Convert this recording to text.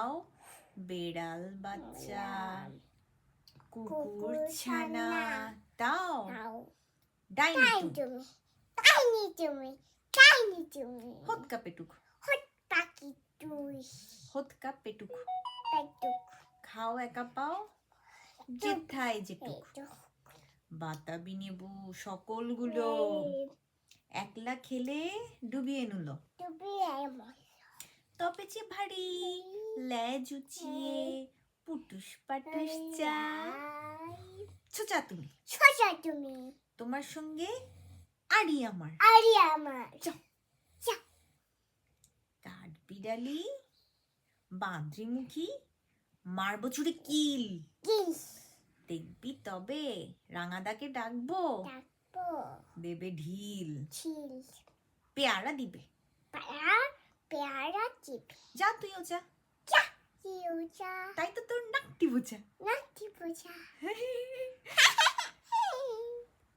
দাও বেড়াল বাচ্চা কুকুর ছানা দাও ডাইনি তুমি হতকা পেটুক হতকা পেটুক খাও একা পাও যেথায় যেটুক বাতাবি নেবু সকলগুলো একলা খেলে ডুবিয়ে নুলো তপেছে ভারী লেজ উঁচিয়ে পুটুস পাটুস চাই ছোচা তুমি তোমার সঙ্গে আড়ি আমার কাঠ বিড়ালি বাঁদরিমুখী মারবো ছুরি কিল দেখবি তবে রাঙাদাকে ডাকবো দেবে ঢিল পেয়ারা দিবে যা তুইও যা তাই তো তোর নাকটি বোঝা